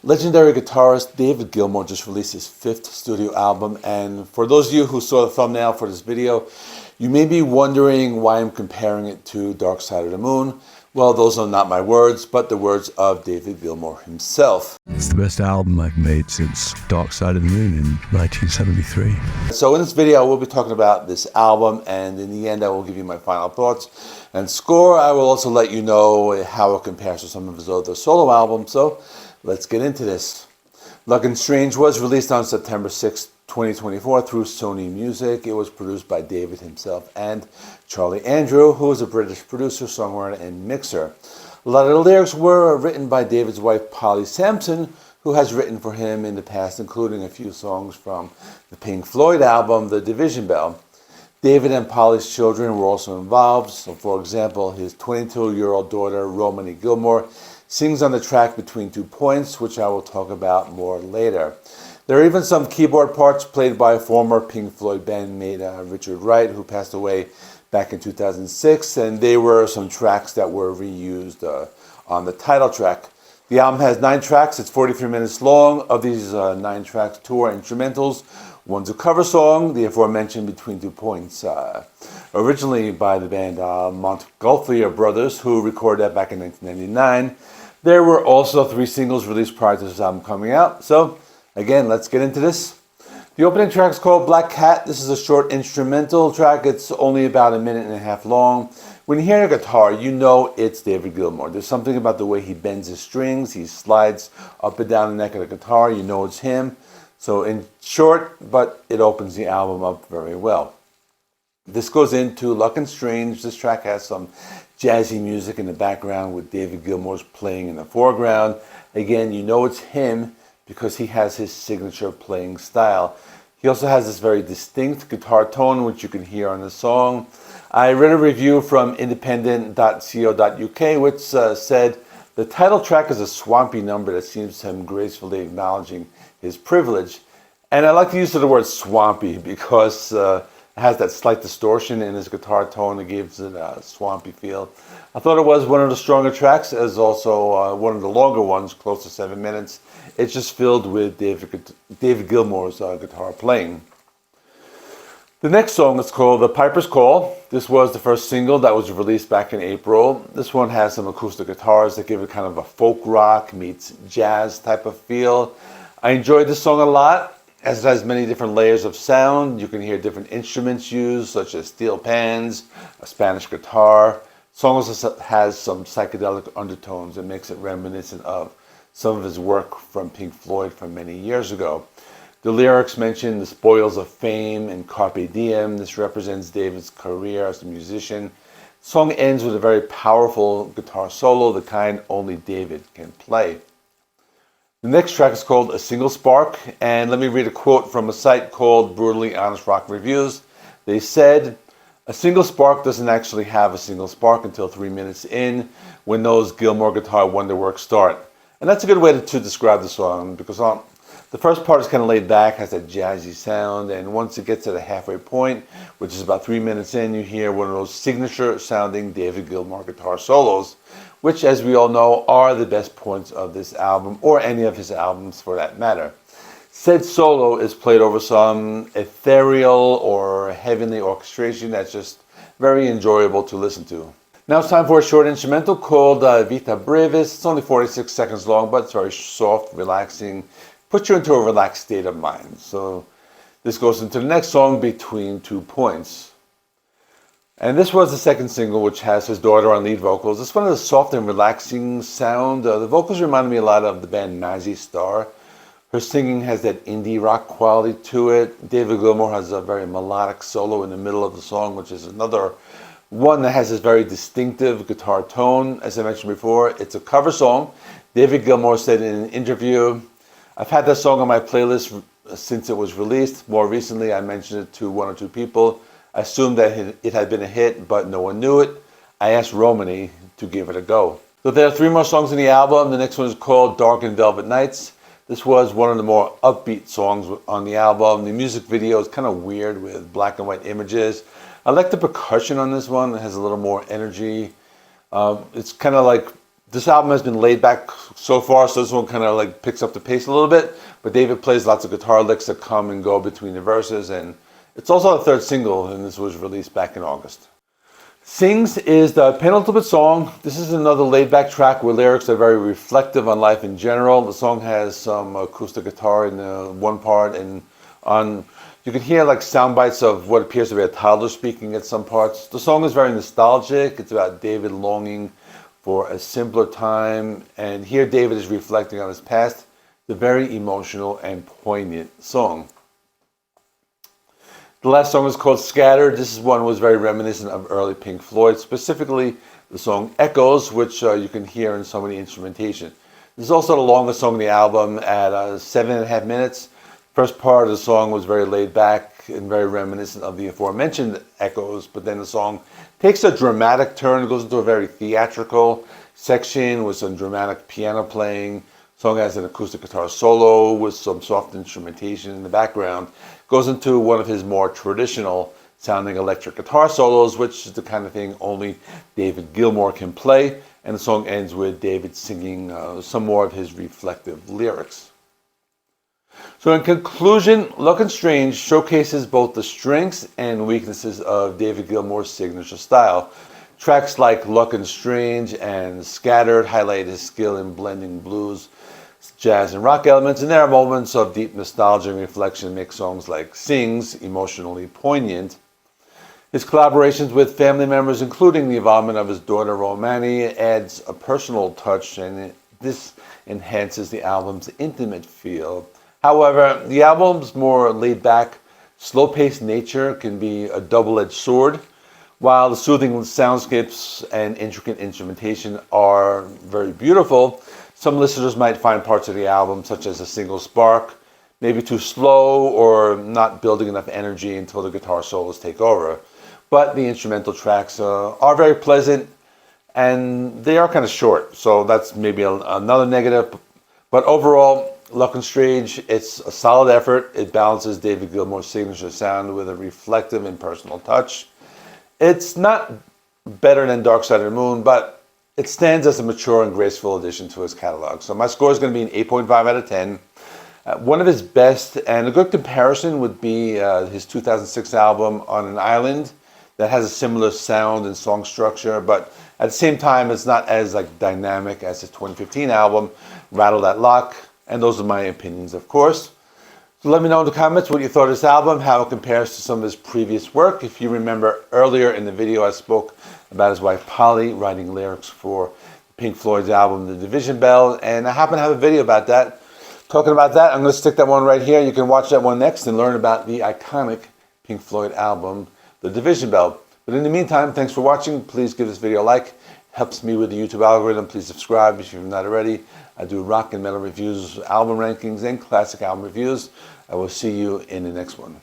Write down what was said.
Legendary guitarist David Gilmour just released his 5th studio album, and for those of you who saw the thumbnail for this video, you may be wondering why I'm comparing it to Dark Side of the Moon. Well, those are not my words, but the words of David Gilmour himself. It's the best album I've made since Dark Side of the Moon in 1973. So in this video, I will be talking about this album, and in the end, I will give you my final thoughts and score. I will also let you know how it compares to some of his other solo albums. So let's get into this. Luck and Strange was released on September 6, 2024 through Sony Music. It was produced by David himself and Charlie Andrew, who is a British producer, songwriter, and mixer. A lot of the lyrics were written by David's wife, Polly Sampson, who has written for him in the past, including a few songs from the Pink Floyd album, The Division Bell. David and Polly's children were also involved. So, for example, his 22-year-old daughter, Romany Gilmour, sings on the track Between 2 Points, which I will talk about more later. There are even some keyboard parts played by former Pink Floyd bandmate Richard Wright, who passed away back in 2006, and they were some tracks that were reused on the title track. The album has 9 tracks. It's 43 minutes long. Of these 9 tracks, 2 are instrumentals. One's a cover song, the aforementioned Between 2 Points, originally by the band Montgolfier Brothers, who recorded that back in 1999. There were also 3 singles released prior to this album coming out. So, again, let's get into this. The opening track is called Black Cat. This is a short instrumental track. It's only about 1.5 minutes long. When you hear a guitar, you know it's David Gilmour. There's something about the way he bends his strings. He slides up and down the neck of the guitar. You know it's him. So in short, but it opens the album up very well. This goes into Luck and Strange. This track has some jazzy music in the background with David Gilmour's playing in the foreground. Again, you know it's him because he has his signature playing style. He also has this very distinct guitar tone, which you can hear on the song. I read a review from independent.co.uk, which said, the title track is a swampy number that seems to him gracefully acknowledging his privilege. And I like to use the word swampy because it has that slight distortion in his guitar tone that gives it a swampy feel. I thought it was one of the stronger tracks, as also one of the longer ones, close to 7 minutes. It's just filled with David Gilmour's guitar playing. The next song is called The Piper's Call. This was the first single that was released back in April. This one has some acoustic guitars that give it kind of a folk rock meets jazz type of feel. I enjoyed this song a lot, as it has many different layers of sound. You can hear different instruments used, such as steel pans, a Spanish guitar. The song also has some psychedelic undertones that makes it reminiscent of some of his work from Pink Floyd from many years ago. The lyrics mention the spoils of fame and carpe diem. This represents David's career as a musician. The song ends with a very powerful guitar solo, the kind only David can play. The next track is called A Single Spark, and let me read a quote from a site called Brutally Honest Rock Reviews. They said, a single spark doesn't actually have a single spark until 3 minutes in, when those Gilmour guitar wonderworks start. And that's a good way to describe the song, because the first part is kind of laid back, has that jazzy sound, and once it gets to the halfway point, which is about 3 minutes in, you hear one of those signature sounding David Gilmour guitar solos, which, as we all know, are the best points of this album, or any of his albums for that matter. Said solo is played over some ethereal or heavenly orchestration that's just very enjoyable to listen to. Now it's time for a short instrumental called Vita Brevis. It's only 46 seconds long, but it's very soft, relaxing, puts you into a relaxed state of mind. So this goes into the next song, Between 2 Points. And this was the second single, which has his daughter on lead vocals. It's one of the soft and relaxing sound. The vocals reminded me a lot of the band Mazzy Star. Her singing has that indie rock quality to it. David Gilmour has a very melodic solo in the middle of the song, which is another one that has this very distinctive guitar tone. As I mentioned before, it's a cover song. David Gilmour said in an interview, I've had that song on my playlist since it was released. More recently, I mentioned it to 1 or 2 people. I assumed that it had been a hit, but no one knew it. I asked Romany to give it a go. So there are 3 more songs in the album. The next one is called Dark and Velvet Nights. This was one of the more upbeat songs on the album. The music video is kind of weird with black and white images. I like the percussion on this one. It has a little more energy. It's kind of like This album has been laid back so far, so this one kind of like picks up the pace a little bit. But David plays lots of guitar licks that come and go between the verses, and it's also the third single, and this was released back in August. Sings is the penultimate song. This is another laid-back track where lyrics are very reflective on life in general. The song has some acoustic guitar in one part, and you can hear like sound bites of what appears to be a toddler speaking at some parts. The song is very nostalgic. It's about David longing for a simpler time, and here David is reflecting on his past. The very emotional and poignant song. The last song is called Scattered. This one was very reminiscent of early Pink Floyd, specifically the song Echoes, which you can hear in some of the instrumentation. This is also the longest song on the album at 7.5 minutes. First part of the song was very laid back and very reminiscent of the aforementioned Echoes, but then the song takes a dramatic turn. It goes into a very theatrical section with some dramatic piano playing. The song has an acoustic guitar solo with some soft instrumentation in the background. Goes into one of his more traditional sounding electric guitar solos, which is the kind of thing only David Gilmour can play. And the song ends with David singing some more of his reflective lyrics. So in conclusion, Luck and Strange showcases both the strengths and weaknesses of David Gilmour's signature style. Tracks like Luck and Strange and Scattered highlight his skill in blending blues, jazz, and rock elements, and there are moments of deep nostalgia and reflection that make songs like Sings emotionally poignant. His collaborations with family members, including the involvement of his daughter Romany, adds a personal touch, and this enhances the album's intimate feel. However, the album's more laid-back, slow-paced nature can be a double-edged sword. While the soothing soundscapes and intricate instrumentation are very beautiful, some listeners might find parts of the album, such as a single spark, maybe too slow or not building enough energy until the guitar solos take over. But the instrumental tracks are very pleasant, and they are kind of short, so that's maybe another negative. But overall, Luck and Strange, it's a solid effort. It balances David Gilmour's signature sound with a reflective and personal touch. It's not better than Dark Side of the Moon, but it stands as a mature and graceful addition to his catalog. So my score is going to be an 8.5 out of 10. One of his best, and a good comparison would be his 2006 album On an Island, that has a similar sound and song structure, but at the same time, it's not as like dynamic as his 2015 album, Rattle That Lock. And those are my opinions, of course. So let me know in the comments what you thought of this album, how it compares to some of his previous work. If you remember earlier in the video, I spoke about his wife Polly writing lyrics for Pink Floyd's album, The Division Bell, and I happen to have a video about that. Talking about that, I'm going to stick that one right here. You can watch that one next and learn about the iconic Pink Floyd album, The Division Bell. But in the meantime, thanks for watching. Please give this video a like. Helps me with the YouTube algorithm. Please subscribe if you're not already. I do rock and metal reviews, album rankings, and classic album reviews. I will see you in the next one.